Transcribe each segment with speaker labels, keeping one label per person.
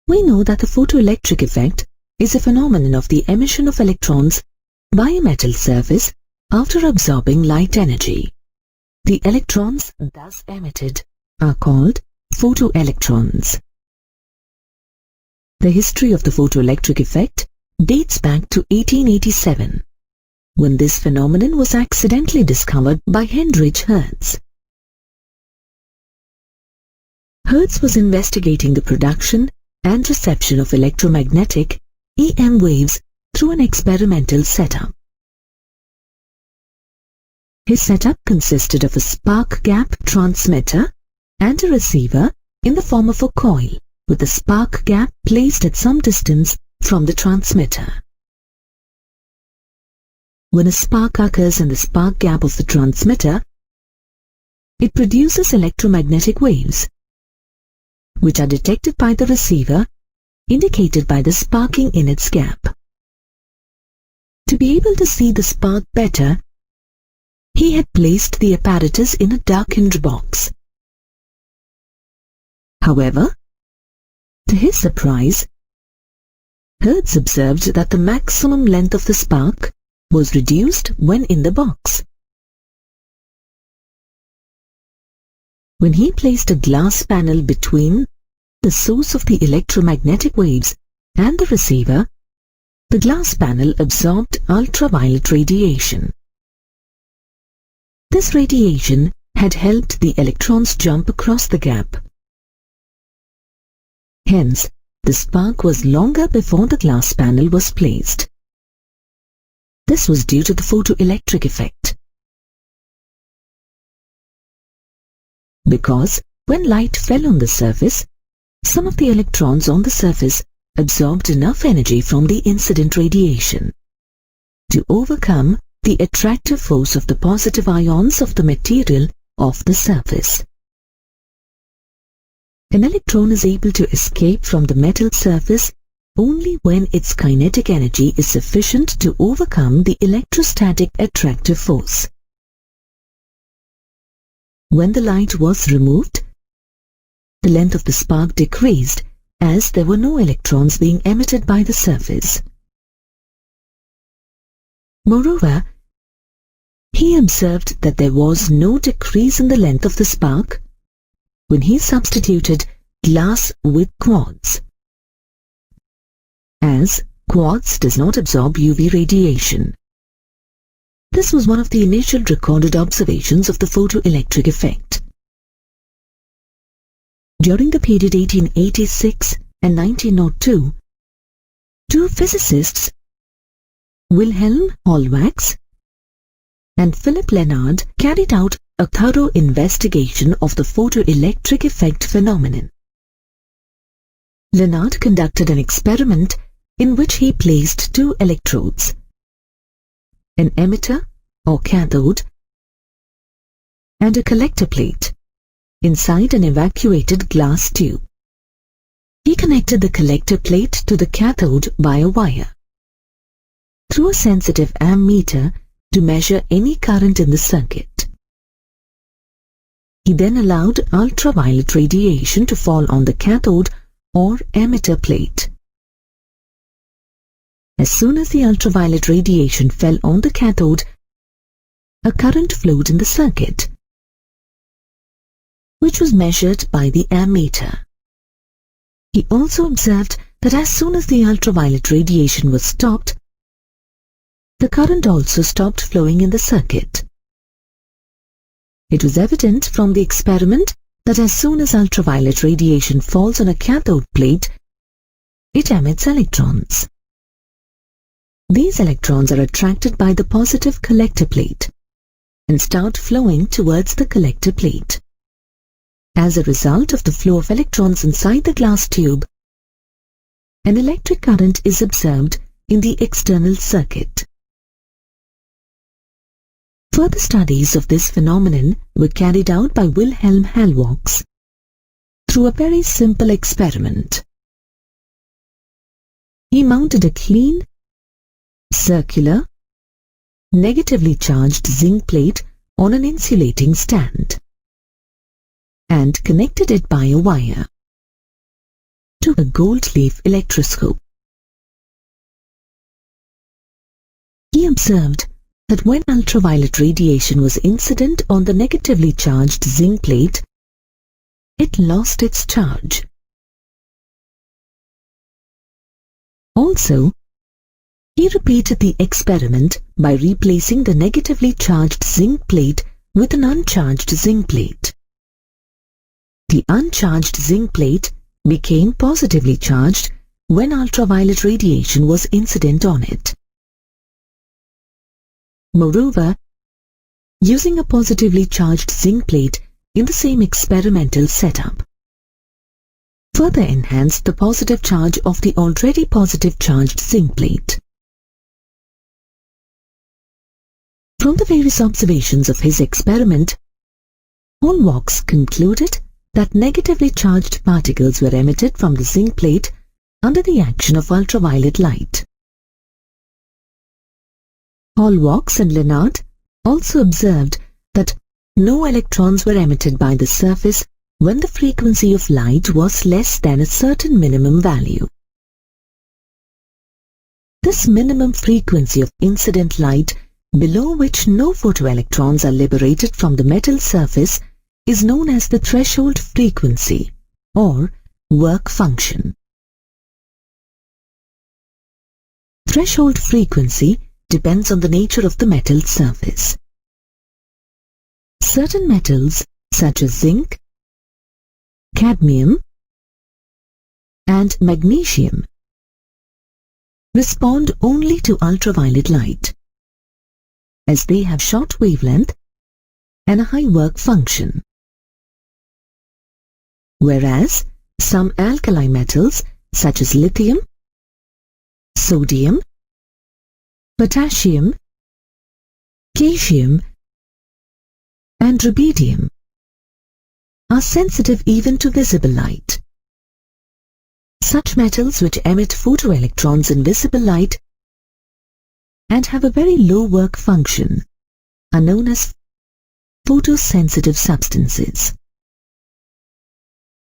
Speaker 1: We know that the photoelectric effect is a phenomenon of the emission of electrons by a metal surface after absorbing light energy. The electrons thus emitted are called photoelectrons. The history of the photoelectric effect dates back to 1887, when this phenomenon was accidentally discovered by Heinrich Hertz. Hertz was investigating the production and reception of electromagnetic EM waves through an experimental setup. His setup consisted of a spark gap transmitter and a receiver in the form of a coil, with the spark gap placed at some distance from the transmitter. When a spark occurs in the spark gap of the transmitter, it produces electromagnetic waves, which are detected by the receiver, indicated by the sparking in its gap. To be able to see the spark better, he had placed the apparatus in a darkened box. However, to his surprise, Hertz observed that the maximum length of the spark was reduced when in the box. When he placed a glass panel between the source of the electromagnetic waves and the receiver, the glass panel absorbed ultraviolet radiation. This radiation had helped the electrons jump across the gap. Hence, the spark was longer before the glass panel was placed. This was due to the photoelectric effect. Because when light fell on the surface, some of the electrons on the surface absorbed enough energy from the incident radiation to overcome the attractive force of the positive ions of the material of the surface. An electron is able to escape from the metal surface only when its kinetic energy is sufficient to overcome the electrostatic attractive force. When the light was removed, the length of the spark decreased as there were no electrons being emitted by the surface. Moreover, he observed that there was no decrease in the length of the spark when he substituted glass with quartz, as quartz does not absorb UV radiation. This was one of the initial recorded observations of the photoelectric effect. During the period 1886 and 1902, two physicists, Wilhelm Hollwachs and Philip Lenard, carried out a thorough investigation of the photoelectric effect phenomenon. Lenard conducted an experiment in which he placed two electrodes, an emitter or cathode, and a collector plate inside an evacuated glass tube. He connected the collector plate to the cathode by a wire through a sensitive ammeter to measure any current in the circuit. He then allowed ultraviolet radiation to fall on the cathode or emitter plate. As soon as the ultraviolet radiation fell on the cathode, a current flowed in the circuit, which was measured by the ammeter. He also observed that as soon as the ultraviolet radiation was stopped, the current also stopped flowing in the circuit. It was evident from the experiment that as soon as ultraviolet radiation falls on a cathode plate, it emits electrons. These electrons are attracted by the positive collector plate and start flowing towards the collector plate. As a result of the flow of electrons inside the glass tube, an electric current is observed in the external circuit. Further studies of this phenomenon were carried out by Wilhelm Hollwachs through a very simple experiment. He mounted a clean, circular, negatively charged zinc plate on an insulating stand and connected it by a wire. to a gold leaf electroscope. He observed that when ultraviolet radiation was incident on the negatively charged zinc plate, it lost its charge. Also, he repeated the experiment by replacing the negatively charged zinc plate with an uncharged zinc plate. The uncharged zinc plate became positively charged when ultraviolet radiation was incident on it. Moreover, using a positively charged zinc plate in the same experimental setup further enhanced the positive charge of the already positive charged zinc plate. From the various observations of his experiment, Hallwalks concluded that negatively charged particles were emitted from the zinc plate under the action of ultraviolet light. Hallwalks and Leonard also observed that no electrons were emitted by the surface when the frequency of light was less than a certain minimum value. This minimum frequency of incident light below which no photoelectrons are liberated from the metal surface is known as the threshold frequency or work function. Threshold frequency depends on the nature of the metal surface. Certain metals such as zinc, cadmium, and magnesium respond only to ultraviolet light, as they have short wavelength and a high work function. Whereas some alkali metals such as lithium, sodium, potassium, calcium, and rubidium are sensitive even to visible light. Such metals which emit photoelectrons in visible light and have a very low work function are known as photosensitive substances.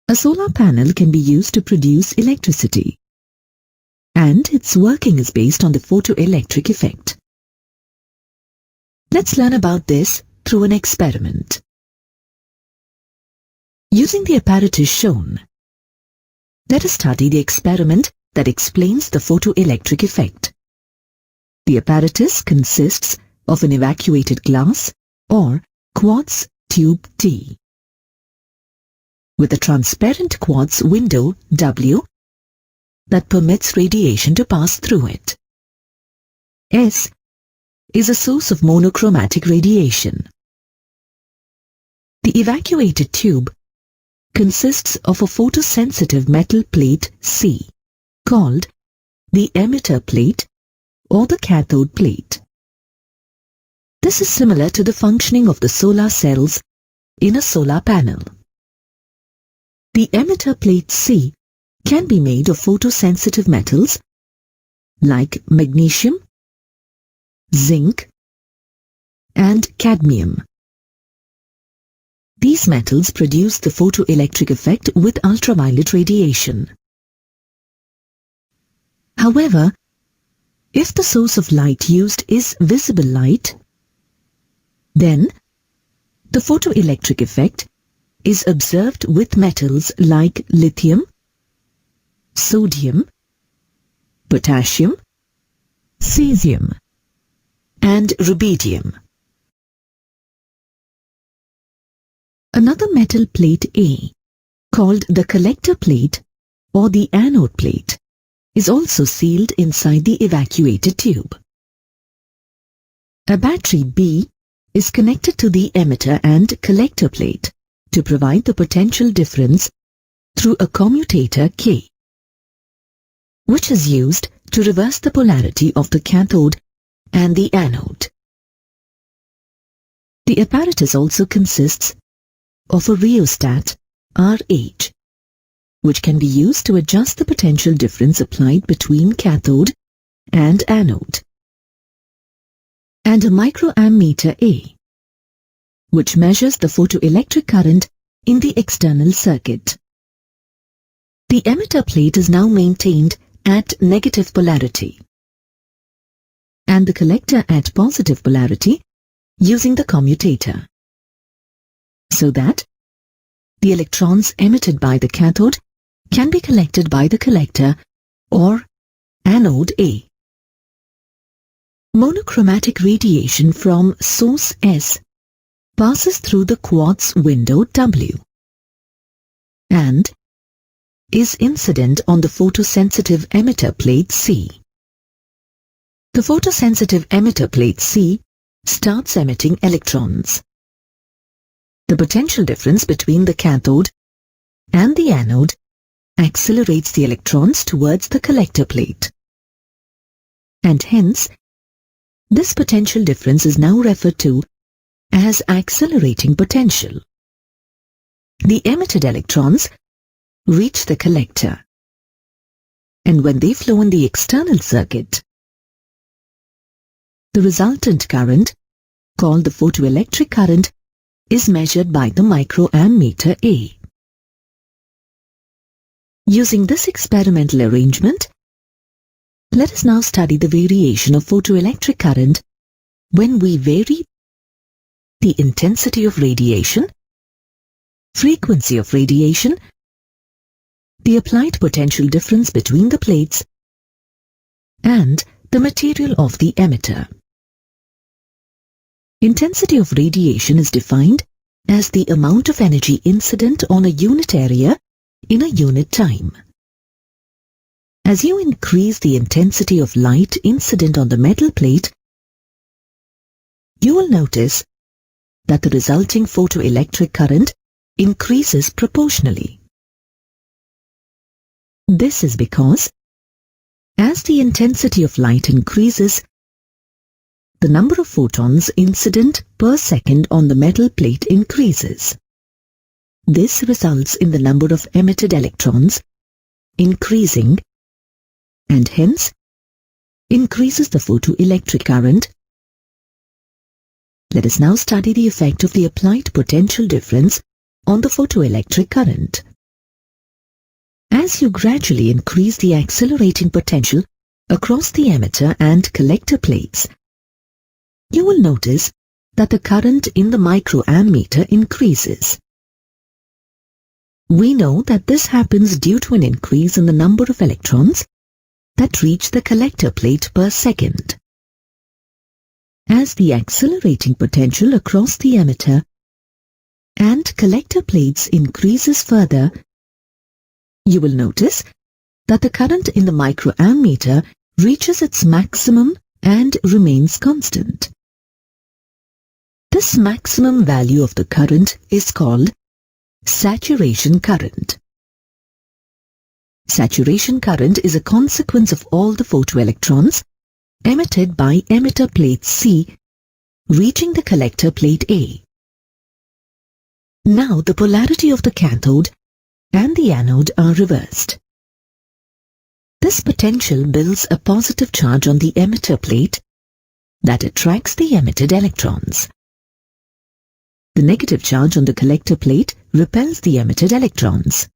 Speaker 1: A solar panel can be used to produce electricity, and its working is based on the photoelectric effect. Let's learn about this through an experiment. Using the apparatus shown, let us study the experiment that explains the photoelectric effect. The apparatus consists of an evacuated glass or quartz tube T with a transparent quartz window W that permits radiation to pass through it. S is a source of monochromatic radiation. The evacuated tube consists of a photosensitive metal plate C, called the emitter plate or the cathode plate. This is similar to the functioning of the solar cells in a solar panel. The emitter plate C can be made of photosensitive metals like magnesium, zinc, and cadmium. These metals produce the photoelectric effect with ultraviolet radiation. However, if the source of light used is visible light, then the photoelectric effect is observed with metals like lithium, sodium, potassium, cesium, and rubidium. Another metal plate A, called the collector plate or the anode plate, is also sealed inside the evacuated tube. A battery B is connected to the emitter and collector plate to provide the potential difference through a commutator K, which is used to reverse the polarity of the cathode and the anode. The apparatus also consists of a rheostat RH, which can be used to adjust the potential difference applied between cathode and anode, and a microammeter A, which measures the photoelectric current in the external circuit. The emitter plate is now maintained at negative polarity and the collector at positive polarity using the commutator, so that the electrons emitted by the cathode can be collected by the collector or anode A. Monochromatic radiation from source S passes through the quartz window W and is incident on the photosensitive emitter plate C. The photosensitive emitter plate C starts emitting electrons. The potential difference between the cathode and the anode accelerates the electrons towards the collector plate, and hence this potential difference is now referred to as accelerating potential. The emitted electrons reach the collector, and when they flow in the external circuit, the resultant current, called the photoelectric current, is measured by the microammeter A. Using this experimental arrangement, let us now study the variation of photoelectric current when we vary the intensity of radiation, frequency of radiation, the applied potential difference between the plates, and the material of the emitter. Intensity of radiation is defined as the amount of energy incident on a unit area in a unit time. As you increase the intensity of light incident on the metal plate, you will notice that the resulting photoelectric current increases proportionally. This is because, as the intensity of light increases, the number of photons incident per second on the metal plate increases. This results in the number of emitted electrons increasing and hence increases the photoelectric current. Let us now study the effect of the applied potential difference on the photoelectric current. As you gradually increase the accelerating potential across the emitter and collector plates, you will notice that the current in the microammeter increases. We know that this happens due to an increase in the number of electrons that reach the collector plate per second. As the accelerating potential across the emitter and collector plates increases further, you will notice that the current in the microammeter reaches its maximum and remains constant. This maximum value of the current is called saturation current. Saturation current is a consequence of all the photoelectrons emitted by emitter plate C reaching the collector plate A. Now the polarity of the cathode and the anode are reversed. This potential builds a positive charge on the emitter plate that attracts the emitted electrons. The negative charge on the collector plate repels the emitted electrons.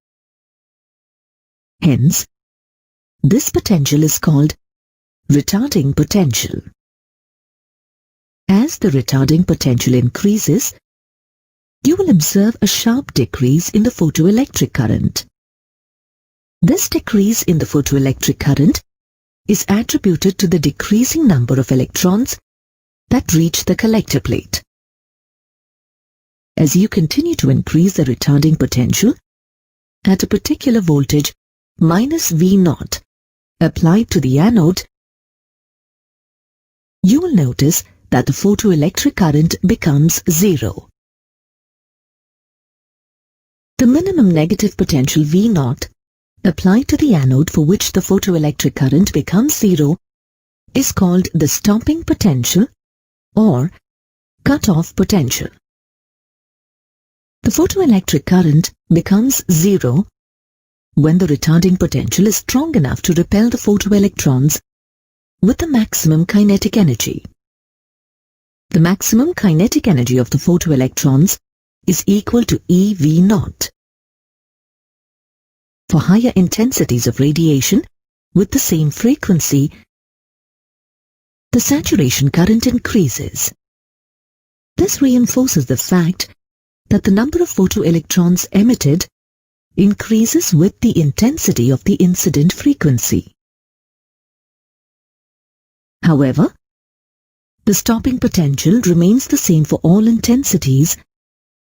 Speaker 1: Hence, this potential is called retarding potential. As the retarding potential increases, you will observe a sharp decrease in the photoelectric current. This decrease in the photoelectric current is attributed to the decreasing number of electrons that reach the collector plate. As you continue to increase the retarding potential at a particular voltage minus V0 applied to the anode, you will notice that the photoelectric current becomes zero. The minimum negative potential V0 applied to the anode for which the photoelectric current becomes zero is called the stopping potential or cut-off potential. The photoelectric current becomes zero when the retarding potential is strong enough to repel the photoelectrons with the maximum kinetic energy. The maximum kinetic energy of the photoelectrons is equal to eV0. for higher intensities of radiation with the same frequency, the saturation current increases. This reinforces the fact that the number of photoelectrons emitted increases with the intensity of the incident frequency. However, the stopping potential remains the same for all intensities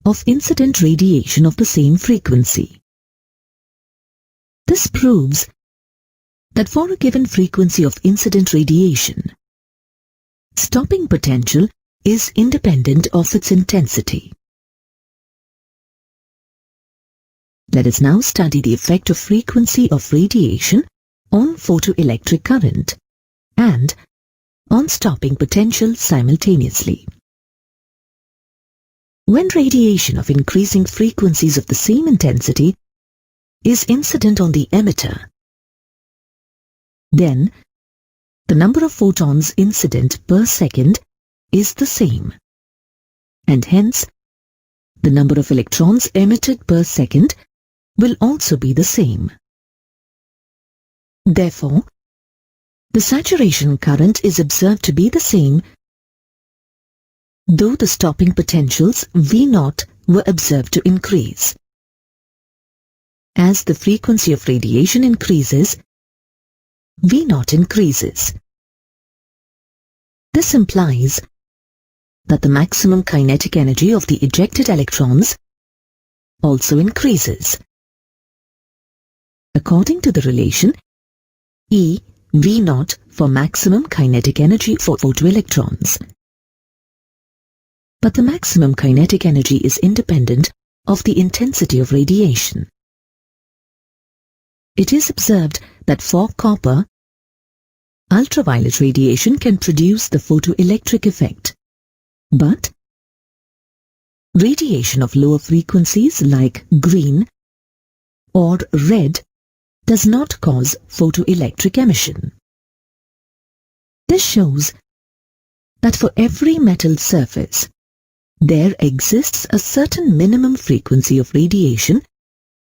Speaker 1: of incident radiation of the same frequency. This proves that for a given frequency of incident radiation, stopping potential is independent of its intensity. Let us now study the effect of frequency of radiation on photoelectric current and on stopping potential simultaneously. When radiation of increasing frequencies of the same intensity is incident on the emitter, then the number of photons incident per second is the same, and hence the number of electrons emitted per second will also be the same. Therefore, the saturation current is observed to be the same, though the stopping potentials V0 were observed to increase. As the frequency of radiation increases, V0 increases. This implies that the maximum kinetic energy of the ejected electrons also increases. According to the relation E V0 for maximum kinetic energy for photoelectrons. But the maximum kinetic energy is independent of the intensity of radiation. It is observed that for copper, ultraviolet radiation can produce the photoelectric effect, but radiation of lower frequencies like green or red does not cause photoelectric emission. This shows that for every metal surface, there exists a certain minimum frequency of radiation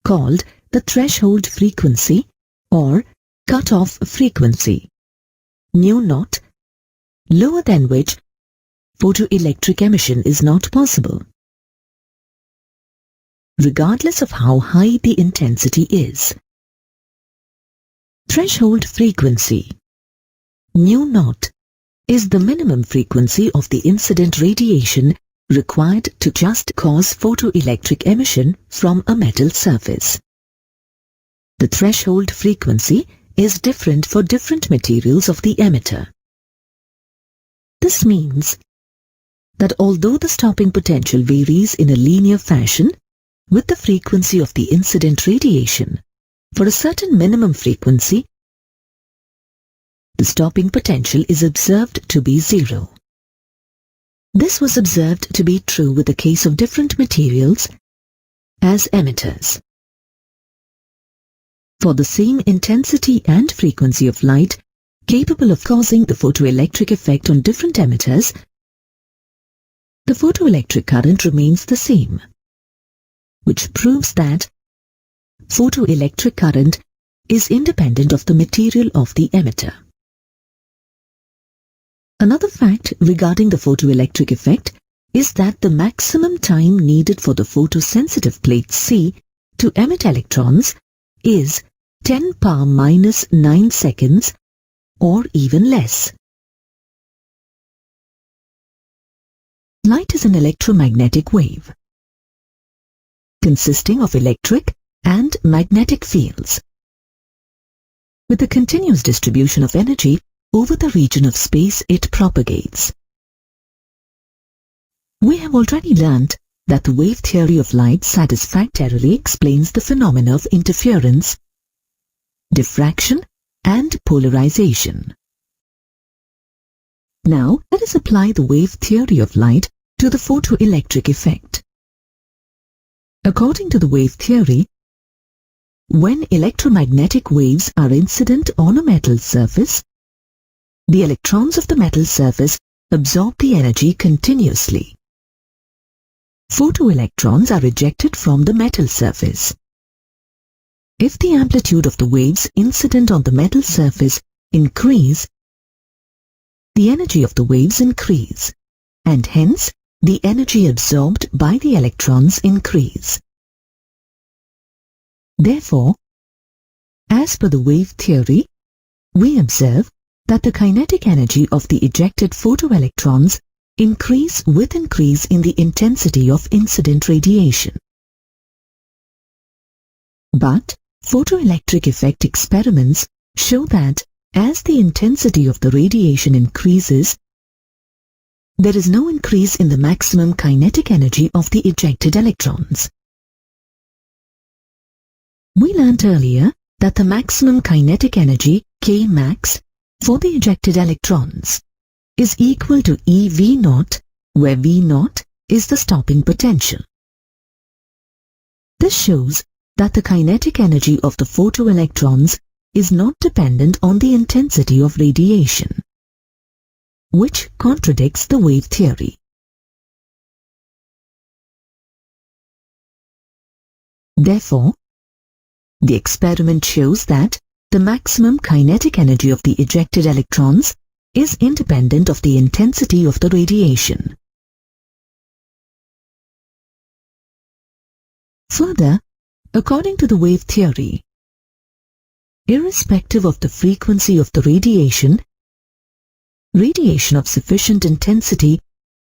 Speaker 1: called the threshold frequency or cutoff frequency, μ0, lower than which photoelectric emission is not possible, regardless of how high the intensity is. Threshold frequency, μ0, is the minimum frequency of the incident radiation required to just cause photoelectric emission from a metal surface. The threshold frequency is different for different materials of the emitter. This means that although the stopping potential varies in a linear fashion with the frequency of the incident radiation, for a certain minimum frequency, the stopping potential is observed to be zero. This was observed to be true with the case of different materials as emitters. For the same intensity and frequency of light capable of causing the photoelectric effect on different emitters, the photoelectric current remains the same, which proves that photoelectric current is independent of the material of the emitter. Another fact regarding the photoelectric effect is that the maximum time needed for the photosensitive plate C to emit electrons is 10⁻⁹ seconds or even less. Light is an electromagnetic wave consisting of electric and magnetic fields. With the continuous distribution of energy over the region of space it propagates. We have already learnt that the wave theory of light satisfactorily explains the phenomena of interference, diffraction, and polarization. Now let us apply the wave theory of light to the photoelectric effect. According to the wave theory, when electromagnetic waves are incident on a metal surface, the electrons of the metal surface absorb the energy continuously. Photoelectrons are ejected from the metal surface. If the amplitude of the waves incident on the metal surface increase, the energy of the waves increase, and hence the energy absorbed by the electrons increase. Therefore, as per the wave theory, we observe that the kinetic energy of the ejected photoelectrons increase with increase in the intensity of incident radiation. But photoelectric effect experiments show that as the intensity of the radiation increases, there is no increase in the maximum kinetic energy of the ejected electrons. We learnt earlier that the maximum kinetic energy Kmax for the ejected electrons is equal to EV0, where V0 is the stopping potential. This shows that the kinetic energy of the photoelectrons is not dependent on the intensity of radiation, which contradicts the wave theory. Therefore, the experiment shows that the maximum kinetic energy of the ejected electrons is independent of the intensity of the radiation. Further, according to the wave theory, irrespective of the frequency of the radiation of sufficient intensity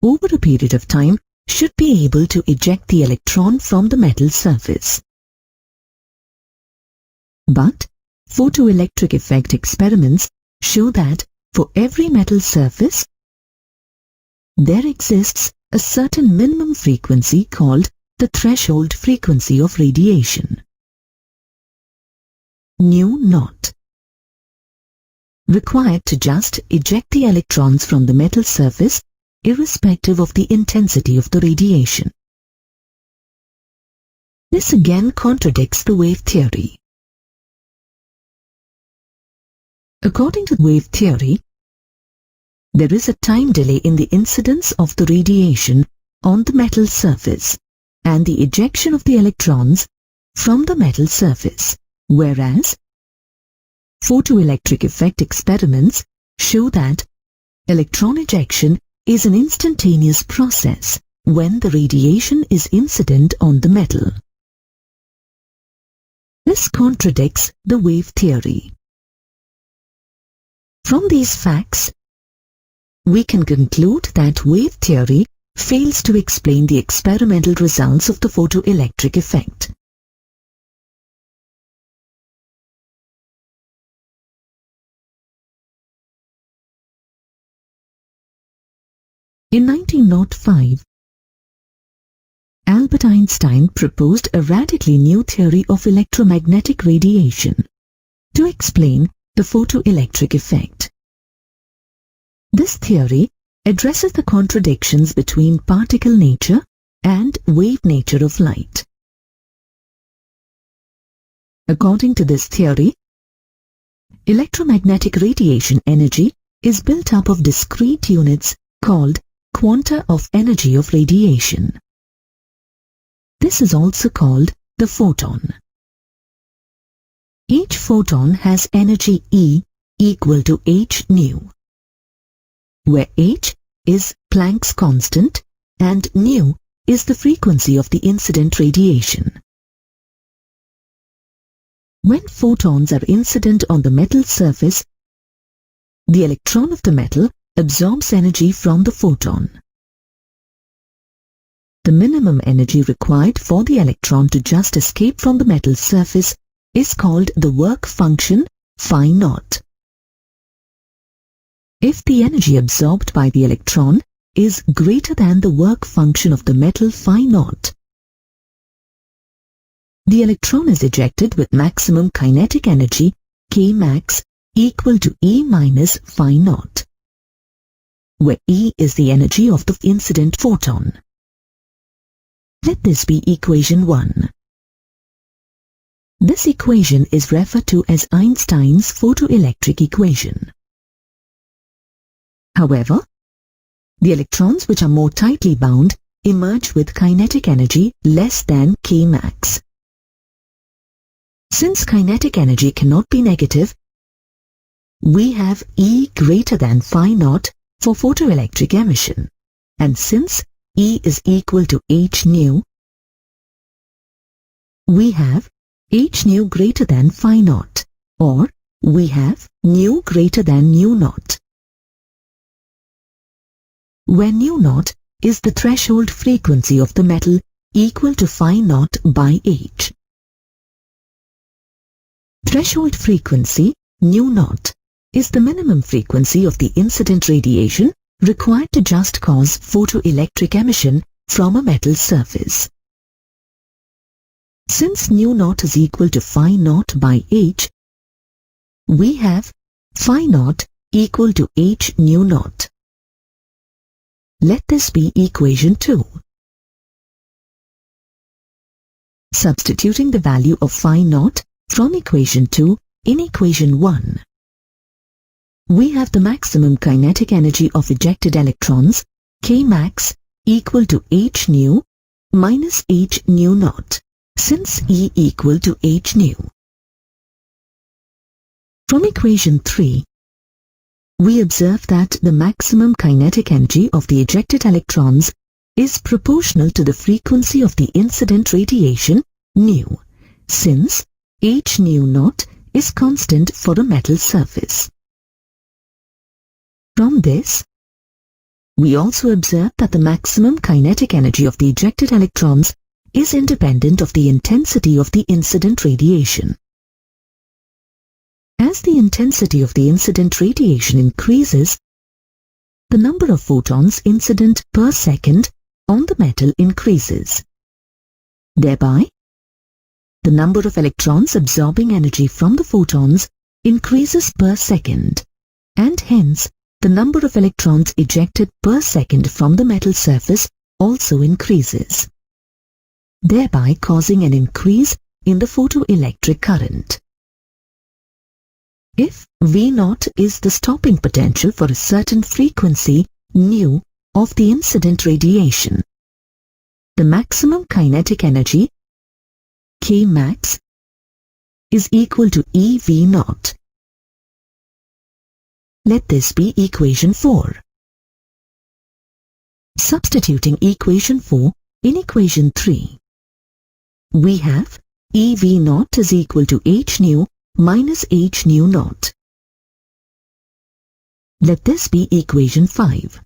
Speaker 1: over a period of time should be able to eject the electron from the metal surface. But photoelectric effect experiments show that for every metal surface, there exists a certain minimum frequency called the threshold frequency of radiation, nu0, required to just eject the electrons from the metal surface irrespective of the intensity of the radiation. This again contradicts the wave theory. According to wave theory, there is a time delay in the incidence of the radiation on the metal surface and the ejection of the electrons from the metal surface, whereas photoelectric effect experiments show that electron ejection is an instantaneous process when the radiation is incident on the metal. This contradicts the wave theory. From these facts, we can conclude that wave theory fails to explain the experimental results of the photoelectric effect. In 1905, Albert Einstein proposed a radically new theory of electromagnetic radiation to explain the photoelectric effect. This theory addresses the contradictions between particle nature and wave nature of light. According to this theory, electromagnetic radiation energy is built up of discrete units called quanta of energy of radiation. This is also called the photon. Each photon has energy E equal to h nu, where h is Planck's constant and nu is the frequency of the incident radiation. When photons are incident on the metal surface, the electron of the metal absorbs energy from the photon. The minimum energy required for the electron to just escape from the metal surface is called the work function phi naught. If the energy absorbed by the electron is greater than the work function of the metal phi naught, the electron is ejected with maximum kinetic energy Kmax equal to E minus phi naught, where E is the energy of the incident photon. Let this be equation 1. This equation is referred to as Einstein's photoelectric equation. However, the electrons which are more tightly bound emerge with kinetic energy less than Kmax. Since kinetic energy cannot be negative, we have E greater than phi naught for photoelectric emission. And since E is equal to h nu, we have h nu greater than phi naught, or we have nu greater than nu naught, where nu naught is the threshold frequency of the metal equal to phi naught by h. Threshold frequency nu naught is the minimum frequency of the incident radiation required to just cause photoelectric emission from a metal surface. Since nu naught is equal to phi naught by h, we have phi naught equal to h nu naught. Let this be equation 2. Substituting the value of phi naught from equation 2 in equation 1, we have the maximum kinetic energy of ejected electrons, K max, equal to h nu minus h nu naught, since E equal to h nu. From equation 3, we observe that the maximum kinetic energy of the ejected electrons is proportional to the frequency of the incident radiation, nu, since h nu naught is constant for a metal surface. From this, we also observe that the maximum kinetic energy of the ejected electrons is independent of the intensity of the incident radiation. As the intensity of the incident radiation increases, the number of photons incident per second on the metal increases. Thereby, the number of electrons absorbing energy from the photons increases per second, and hence the number of electrons ejected per second from the metal surface also increases, thereby causing an increase in the photoelectric current. If V0 is the stopping potential for a certain frequency nu of the incident radiation, the maximum kinetic energy K max is equal to EV0. Let this be equation 4. Substituting equation 4 in equation 3, we have EV0 is equal to h nu minus h nu naught. Let this be equation 5.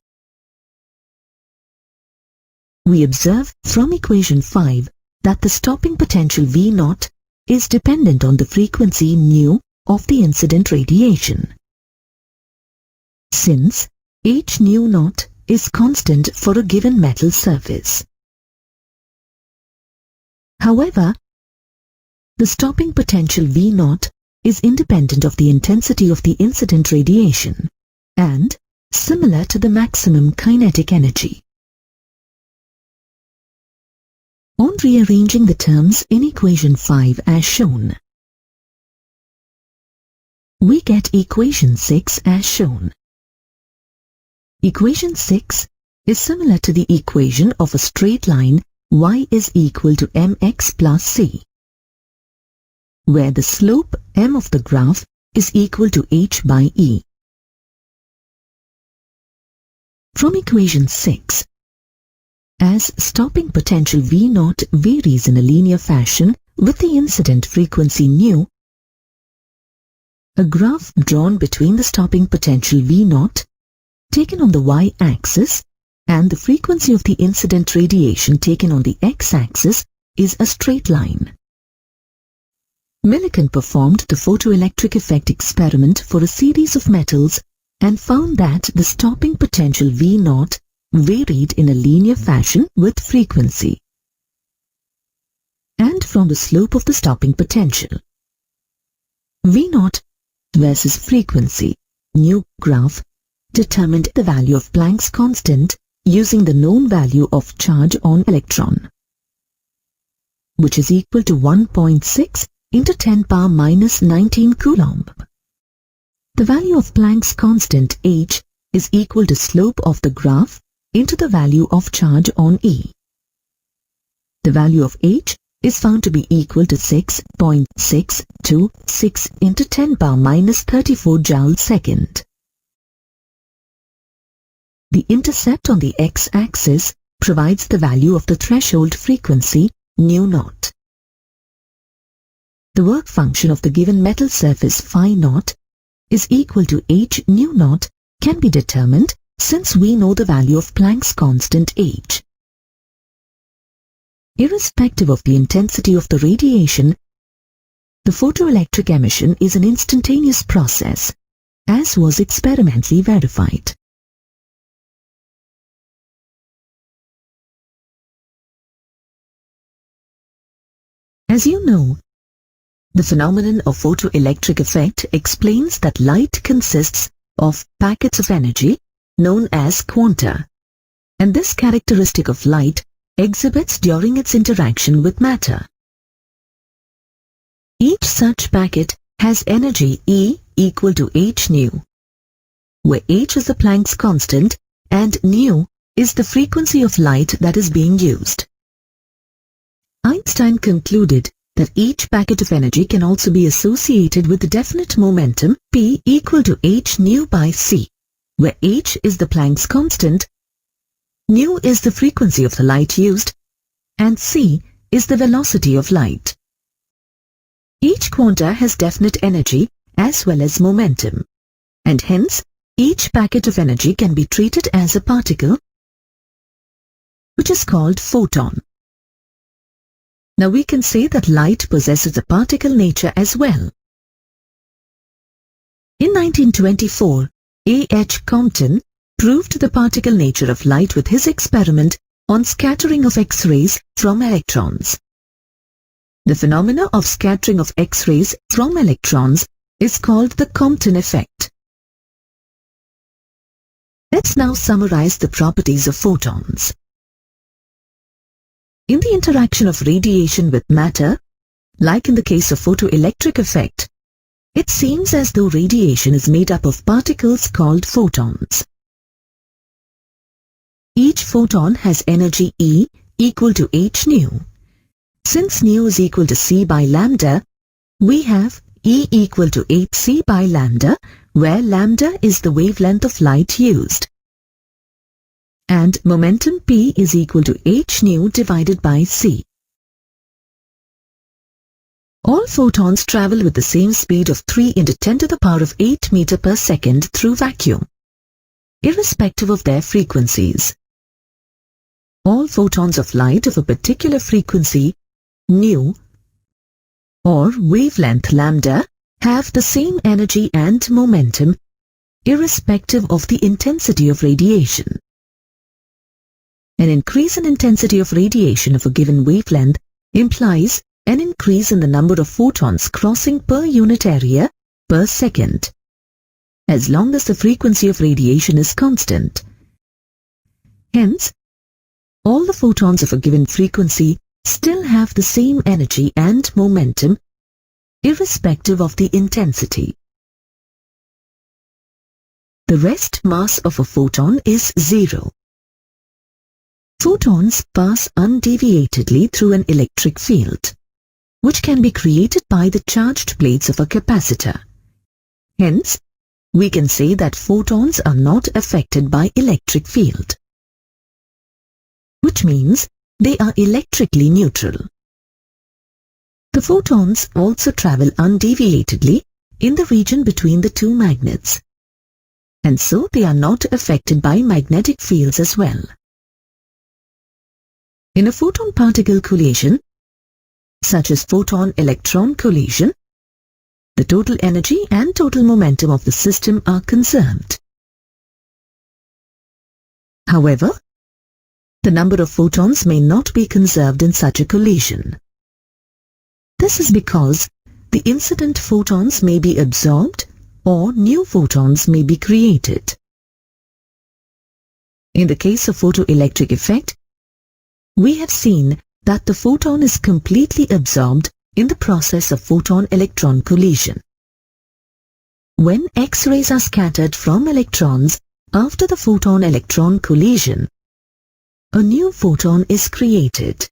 Speaker 1: We observe from equation 5 that the stopping potential V0 is dependent on the frequency nu of the incident radiation, since h nu naught is constant for a given metal surface. However, the stopping potential V0 is independent of the intensity of the incident radiation and similar to the maximum kinetic energy. On rearranging the terms in equation 5 as shown, we get equation 6 as shown. Equation 6 is similar to the equation of a straight line y is equal to mx plus c, where the slope m of the graph is equal to h by e. From equation 6, as stopping potential V0 varies in a linear fashion with the incident frequency nu, a graph drawn between the stopping potential V0 taken on the y-axis and the frequency of the incident radiation taken on the x-axis is a straight line. Millikan performed the photoelectric effect experiment for a series of metals and found that the stopping potential V0 varied in a linear fashion with frequency and from the slope of the stopping potential. V0 versus frequency nu graph determined the value of Planck's constant using the known value of charge on electron, which is equal to 1.6 into 10 power minus 19 coulomb. The value of Planck's constant h is equal to slope of the graph into the value of charge on E. The value of h is found to be equal to 6.626 into 10 power minus 34 joule second. The intercept on the x-axis provides the value of the threshold frequency nu0. The work function of the given metal surface phi naught is equal to h nu0 can be determined since we know the value of Planck's constant h. Irrespective of the intensity of the radiation, the photoelectric emission is an instantaneous process, as was experimentally verified. As you know, the phenomenon of photoelectric effect explains that light consists of packets of energy known as quanta, and this characteristic of light exhibits during its interaction with matter. Each such packet has energy E equal to h nu, where h is the Planck's constant and nu is the frequency of light that is being used. Einstein concluded that each packet of energy can also be associated with the definite momentum P equal to h nu by c, where h is the Planck's constant, nu is the frequency of the light used, and c is the velocity of light. Each quanta has definite energy as well as momentum, and hence each packet of energy can be treated as a particle, which is called photon. Now we can say that light possesses a particle nature as well. In 1924, A. H. Compton proved the particle nature of light with his experiment on scattering of X-rays from electrons. The phenomena of scattering of X-rays from electrons is called the Compton effect. Let's now summarize the properties of photons. In the interaction of radiation with matter, like in the case of photoelectric effect, it seems as though radiation is made up of particles called photons. Each photon has energy E equal to h nu. Since nu is equal to c by lambda, we have E equal to hc by lambda, where lambda is the wavelength of light used. And momentum P is equal to h nu divided by c. All photons travel with the same speed of 3 × 10⁸ meter per second through vacuum, irrespective of their frequencies. All photons of light of a particular frequency, nu, or wavelength lambda, have the same energy and momentum, irrespective of the intensity of radiation. An increase in intensity of radiation of a given wavelength implies an increase in the number of photons crossing per unit area per second, as long as the frequency of radiation is constant. Hence, all the photons of a given frequency still have the same energy and momentum, irrespective of the intensity. The rest mass of a photon is zero. Photons pass undeviatedly through an electric field, which can be created by the charged plates of a capacitor. Hence, we can say that photons are not affected by electric field, which means they are electrically neutral. The photons also travel undeviatedly in the region between the two magnets, and so they are not affected by magnetic fields as well. In a photon-particle collision, such as photon-electron collision, the total energy and total momentum of the system are conserved. However, the number of photons may not be conserved in such a collision. This is because the incident photons may be absorbed or new photons may be created. In the case of photoelectric effect, we have seen that the photon is completely absorbed in the process of photon-electron collision. When X-rays are scattered from electrons after the photon-electron collision, a new photon is created.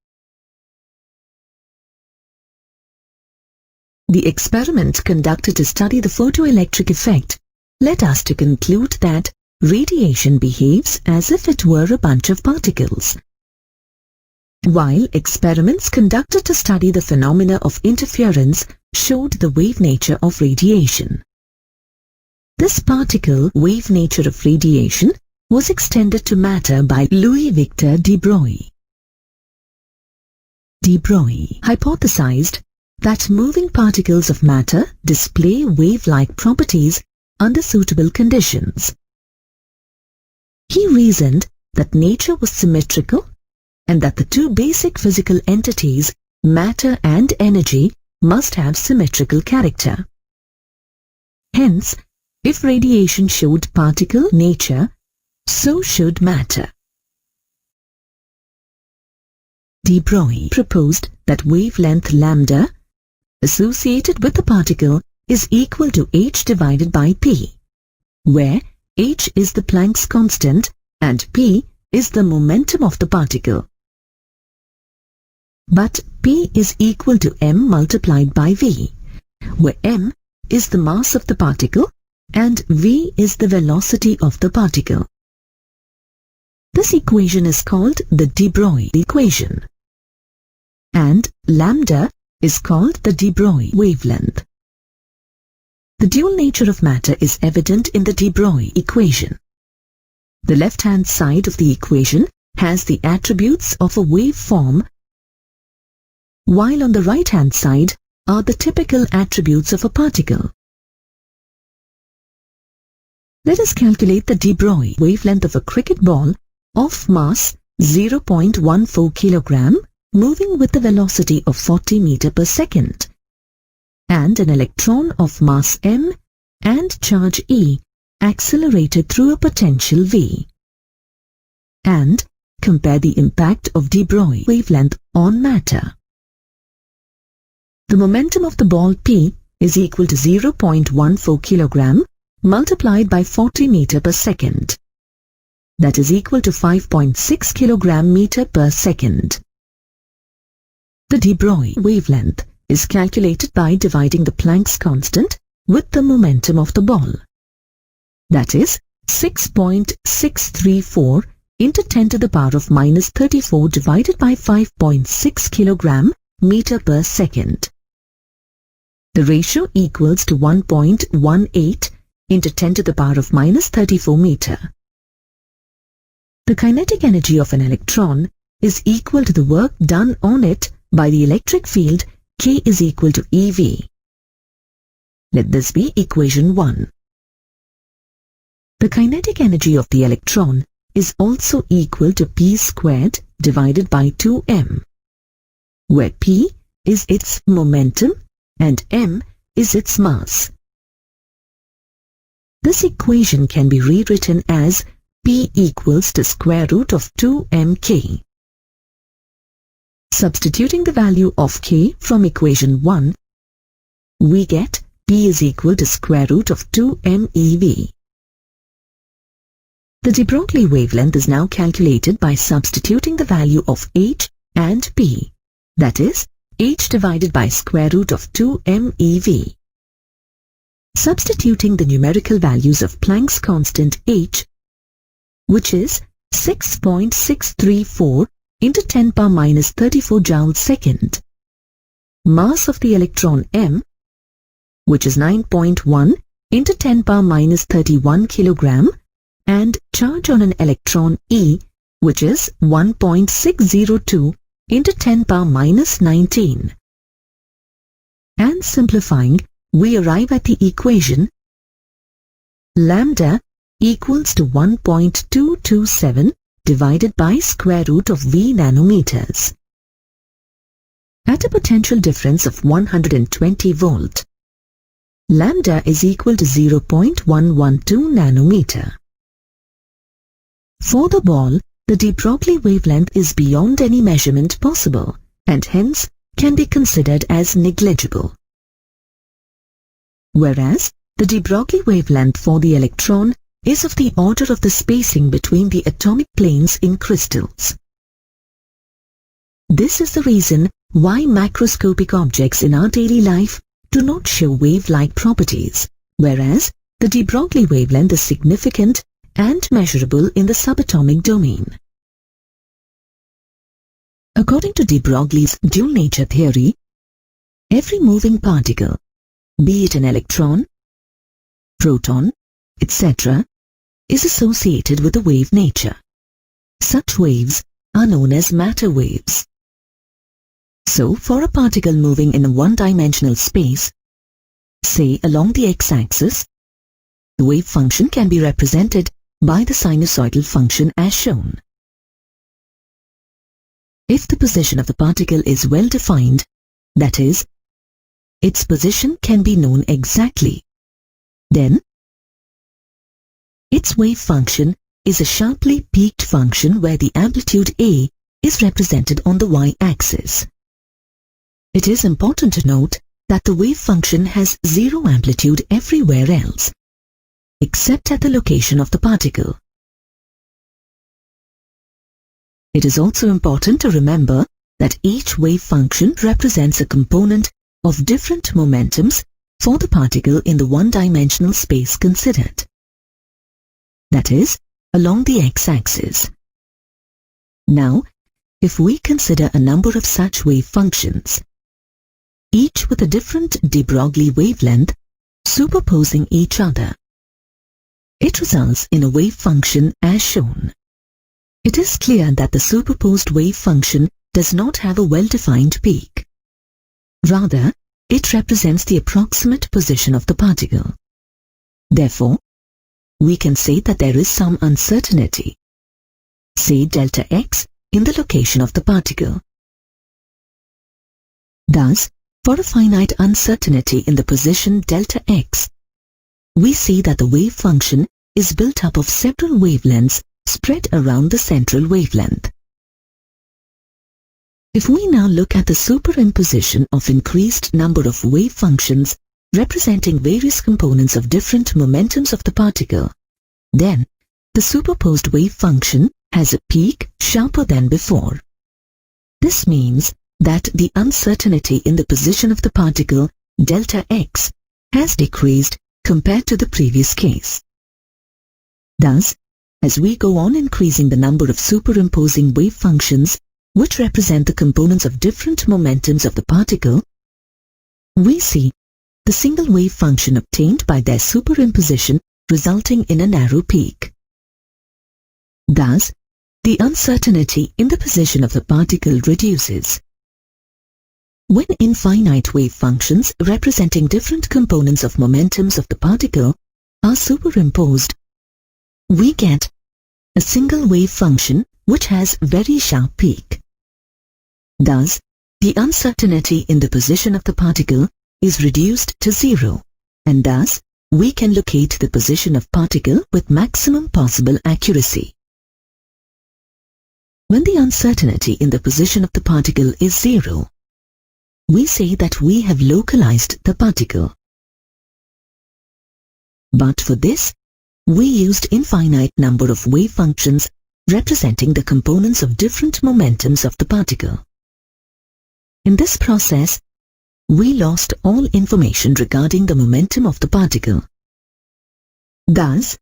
Speaker 1: The experiment conducted to study the photoelectric effect led us to conclude that radiation behaves as if it were a bunch of particles, while experiments conducted to study the phenomena of interference showed the wave nature of radiation. This particle wave nature of radiation was extended to matter by Louis Victor de Broglie. De Broglie hypothesized that moving particles of matter display wave-like properties under suitable conditions. He reasoned that nature was symmetrical and that the two basic physical entities, matter and energy, must have symmetrical character. Hence, if radiation showed particle nature, so should matter. De Broglie proposed that wavelength lambda associated with the particle is equal to h divided by p, where h is the Planck's constant and p is the momentum of the particle. But p is equal to m multiplied by v, where m is the mass of the particle and v is the velocity of the particle. This equation is called the de Broglie equation, and lambda is called the de Broglie wavelength. The dual nature of matter is evident in the de Broglie equation. The left-hand side of the equation has the attributes of a waveform, while on the right-hand side are the typical attributes of a particle. Let us calculate the de Broglie wavelength of a cricket ball of mass 0.14 kilogram moving with the velocity of 40 meters per second, and an electron of mass m and charge E accelerated through a potential V, and compare the impact of de Broglie wavelength on matter. The momentum of the ball P is equal to 0.14 kilogram multiplied by 40 meters per second. That is equal to 5.6 kilogram meter per second. The de Broglie wavelength is calculated by dividing the Planck's constant with the momentum of the ball. That is 6.634 into 10 to the power of minus 34 divided by 5.6 kilogram meter per second. The ratio equals to 1.18 into 10 to the power of minus 34 meter. The kinetic energy of an electron is equal to the work done on it by the electric field K is equal to EV. Let this be equation 1. The kinetic energy of the electron is also equal to P squared divided by 2m, where P is its momentum and m is its mass. This equation can be rewritten as P equals to square root of 2mk. Substituting the value of k from equation 1, we get P is equal to square root of 2mev. The de Broglie wavelength is now calculated by substituting the value of h and p, that is, h divided by square root of 2mev. Substituting the numerical values of Planck's constant h, which is 6.634 into 10 power minus 34 joule second, mass of the electron m, which is 9.1 into 10 power minus 31 kilogram, and charge on an electron E, which is 1.602 into 10 power minus 19. And simplifying, we arrive at the equation lambda equals to 1.227 divided by square root of V nanometers. At a potential difference of 120 volt, lambda is equal to 0.112 nanometer. For the ball, the de Broglie wavelength is beyond any measurement possible and hence can be considered as negligible. Whereas the de Broglie wavelength for the electron is of the order of the spacing between the atomic planes in crystals. This is the reason why macroscopic objects in our daily life do not show wave-like properties, whereas the de Broglie wavelength is significant and measurable in the subatomic domain. According to de Broglie's dual nature theory, every moving particle, be it an electron, proton, etc., is associated with a wave nature. Such waves are known as matter waves. So, for a particle moving in a one-dimensional space, say along the x-axis, the wave function can be represented by the sinusoidal function as shown. If the position of the particle is well defined, that is, its position can be known exactly, then its wave function is a sharply peaked function where the amplitude A is represented on the y-axis. It is important to note that the wave function has zero amplitude everywhere else, except at the location of the particle. It is also important to remember that each wave function represents a component of different momentums for the particle in the one-dimensional space considered. That is, along the x-axis. Now, if we consider a number of such wave functions, each with a different de Broglie wavelength, superposing each other, it results in a wave function as shown. It is clear that the superposed wave function does not have a well-defined peak. Rather, it represents the approximate position of the particle. Therefore, we can say that there is some uncertainty, say delta x, in the location of the particle. Thus, for a finite uncertainty in the position delta x, we see that the wave function is built up of several wavelengths spread around the central wavelength. If we now look at the superimposition of increased number of wave functions representing various components of different momentums of the particle, then the superposed wave function has a peak sharper than before. This means that the uncertainty in the position of the particle delta x has decreased compared to the previous case. Thus, as we go on increasing the number of superimposing wave functions which represent the components of different momentums of the particle, we see the single wave function obtained by their superimposition resulting in a narrow peak. Thus, the uncertainty in the position of the particle reduces. When infinite wave functions representing different components of momentums of the particle are superimposed, we get a single wave function which has very sharp peak. Thus, the uncertainty in the position of the particle is reduced to zero, and thus we can locate the position of particle with maximum possible accuracy. When the uncertainty in the position of the particle is zero, we say that we have localized the particle. But for this, we used infinite number of wave functions representing the components of different momentums of the particle. In this process, we lost all information regarding the momentum of the particle. Thus,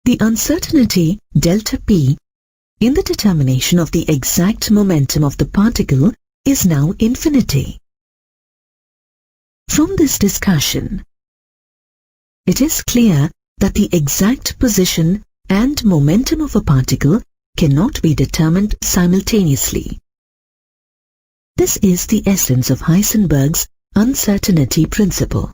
Speaker 1: the uncertainty delta p in the determination of the exact momentum of the particle is now infinity. From this discussion, it is clear that the exact position and momentum of a particle cannot be determined simultaneously. This is the essence of Heisenberg's uncertainty principle.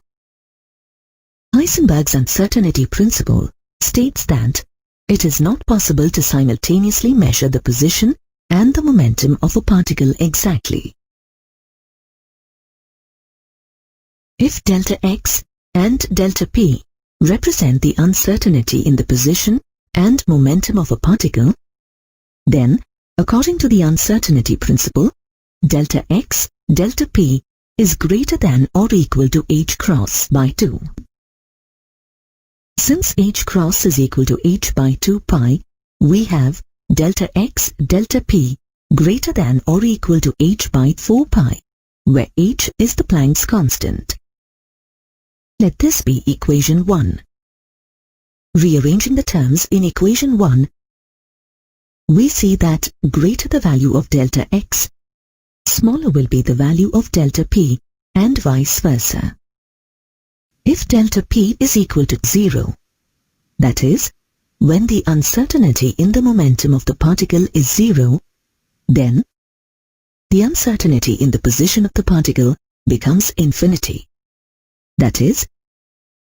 Speaker 1: Heisenberg's uncertainty principle states that it is not possible to simultaneously measure the position and the momentum of a particle exactly. If delta x and delta p represent the uncertainty in the position and momentum of a particle, then, according to the uncertainty principle, delta x, delta p is greater than or equal to h cross by 2. Since h cross is equal to h by 2 pi, we have delta x, delta p greater than or equal to h by 4 pi, where h is the Planck's constant. Let this be equation 1. Rearranging the terms in equation 1, we see that greater the value of delta x, smaller will be the value of delta p, and vice versa. If delta p is equal to 0, that is, when the uncertainty in the momentum of the particle is 0, then the uncertainty in the position of the particle becomes infinity. That is,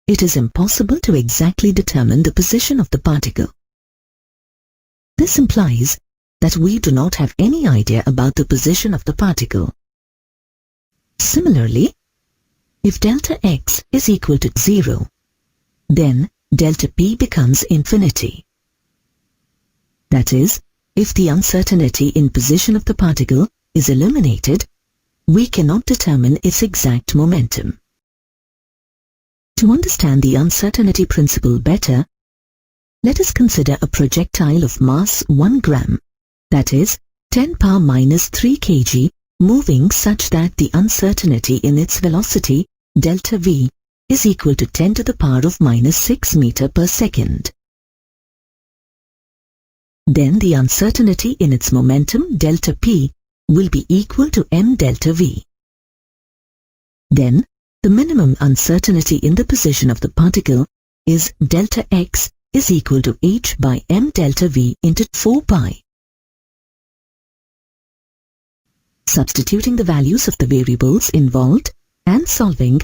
Speaker 1: it is impossible to exactly determine the position of the particle. This implies that we do not have any idea about the position of the particle. Similarly, if delta x is equal to 0, then delta p becomes infinity. That is, if the uncertainty in position of the particle is eliminated, we cannot determine its exact momentum. To understand the uncertainty principle better, let us consider a projectile of mass 1 gram, that is 10 power minus 3 kg, moving such that the uncertainty in its velocity, delta v, is equal to 10 to the power of minus 6 meter per second. Then the uncertainty in its momentum, delta p, will be equal to m delta v. Then, the minimum uncertainty in the position of the particle is delta x is equal to h by m delta v into 4 pi. Substituting the values of the variables involved and solving,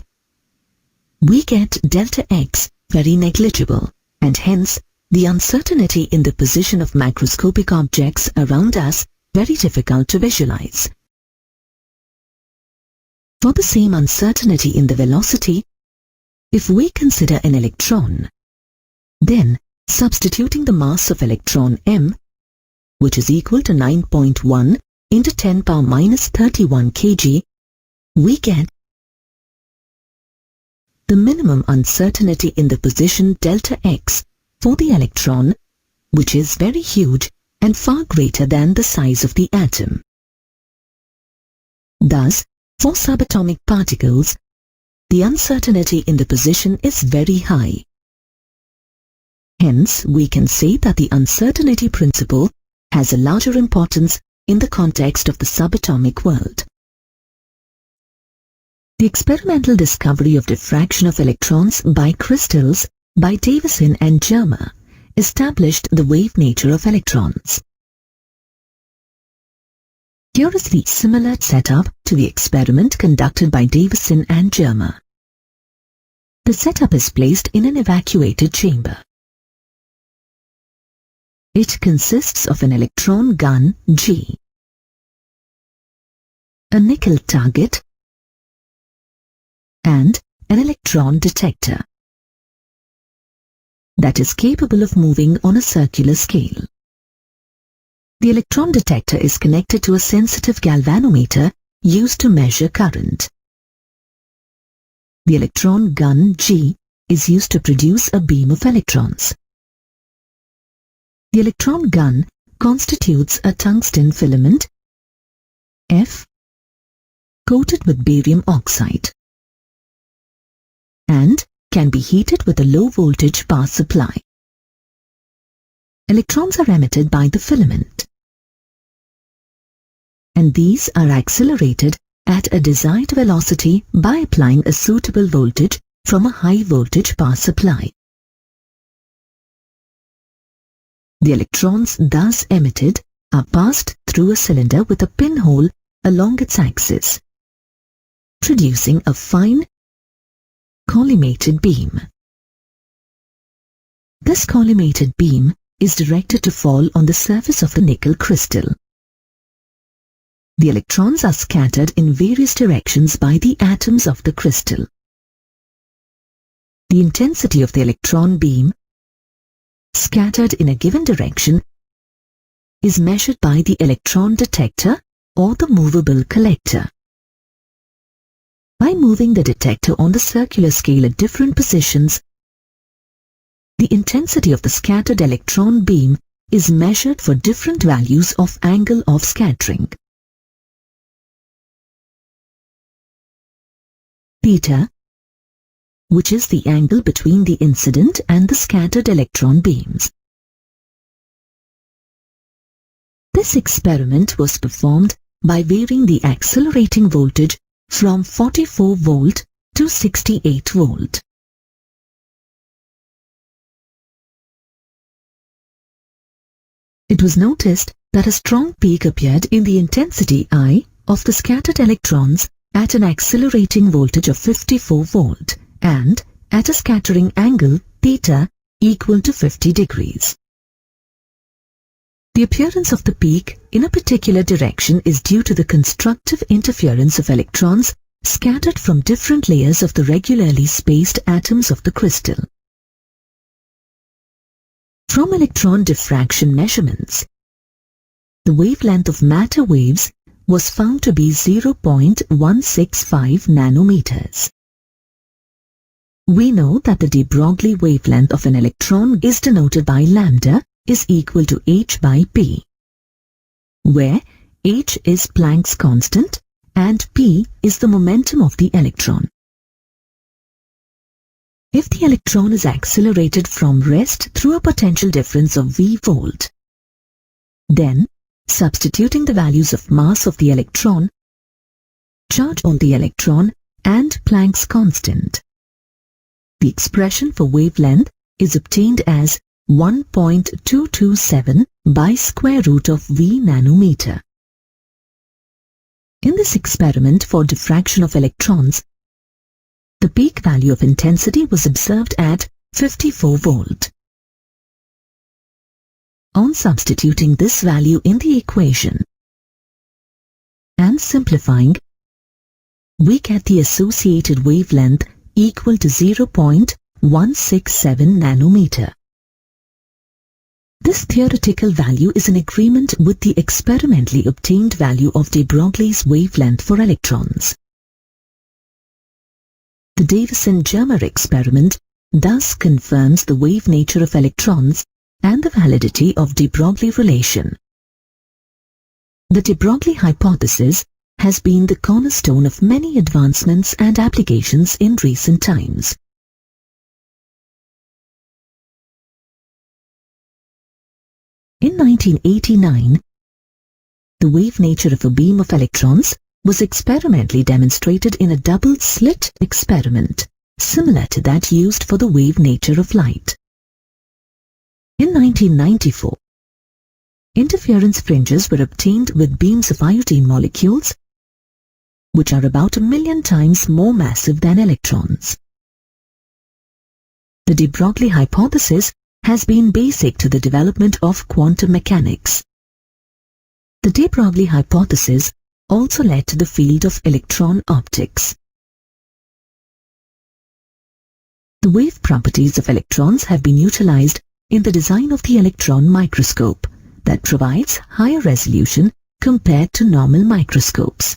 Speaker 1: we get delta x very negligible, and hence the uncertainty in the position of macroscopic objects around us very difficult to visualize. For the same uncertainty in the velocity, if we consider an electron, then substituting the mass of electron m, which is equal to 9.1 into 10 power minus 31 kg, we get the minimum uncertainty in the position delta x for the electron, which is very huge and far greater than the size of the atom. Thus, for subatomic particles, the uncertainty in the position is very high. Hence, we can say that the uncertainty principle has a larger importance in the context of the subatomic world. The experimental discovery of diffraction of electrons by crystals by Davison and Germer established the wave nature of electrons. Here is the similar setup to the experiment conducted by Davison and Germer. The setup is placed in an evacuated chamber. It consists of an electron gun G, a nickel target, and an electron detector that is capable of moving on a circular scale. The electron detector is connected to a sensitive galvanometer used to measure current. The electron gun G is used to produce a beam of electrons. The electron gun constitutes a tungsten filament F coated with barium oxide and can be heated with a low voltage power supply. Electrons are emitted by the filament, and these are accelerated at a desired velocity by applying a suitable voltage from a high voltage power supply. The electrons thus emitted are passed through a cylinder with a pinhole along its axis, producing a fine collimated beam. This collimated beam is directed to fall on the surface of the nickel crystal. The electrons are scattered in various directions by the atoms of the crystal. The intensity of the electron beam scattered in a given direction is measured by the electron detector or the movable collector. By moving the detector on the circular scale at different positions, the intensity of the scattered electron beam is measured for different values of angle of scattering. Theta which is the angle between the incident and the scattered electron beams. This experiment was performed by varying the accelerating voltage from 44 volt to 68 volt. It was noticed that a strong peak appeared in the intensity I of the scattered electrons at an accelerating voltage of 54 volt and at a scattering angle theta equal to 50 degrees. The appearance of the peak in a particular direction is due to the constructive interference of electrons scattered from different layers of the regularly spaced atoms of the crystal. From electron diffraction measurements, the wavelength of matter waves was found to be 0.165 nanometers. We know that the de Broglie wavelength of an electron is denoted by lambda is equal to h by p, where h is Planck's constant and p is the momentum of the electron. If the electron is accelerated from rest through a potential difference of v volt, then, substituting the values of mass of the electron, charge on the electron and Planck's constant, the expression for wavelength is obtained as 1.227 by square root of v nanometer. In this experiment for diffraction of electrons, the peak value of intensity was observed at 54 volt. On substituting this value in the equation and simplifying, we get the associated wavelength equal to 0.167 nanometer. This theoretical value is in agreement with the experimentally obtained value of de Broglie's wavelength for electrons. The Davison-Germer experiment thus confirms the wave nature of electrons and the validity of de Broglie relation. The de Broglie hypothesis has been the cornerstone of many advancements and applications in recent times. In 1989, the wave nature of a beam of electrons was experimentally demonstrated in a double-slit experiment, similar to that used for the wave nature of light. In 1994, interference fringes were obtained with beams of iodine molecules, which are about 1,000,000 times more massive than electrons. The de Broglie hypothesis has been basic to the development of quantum mechanics. The de Broglie hypothesis also led to the field of electron optics. The wave properties of electrons have been utilized in the design of the electron microscope that provides higher resolution compared to normal microscopes.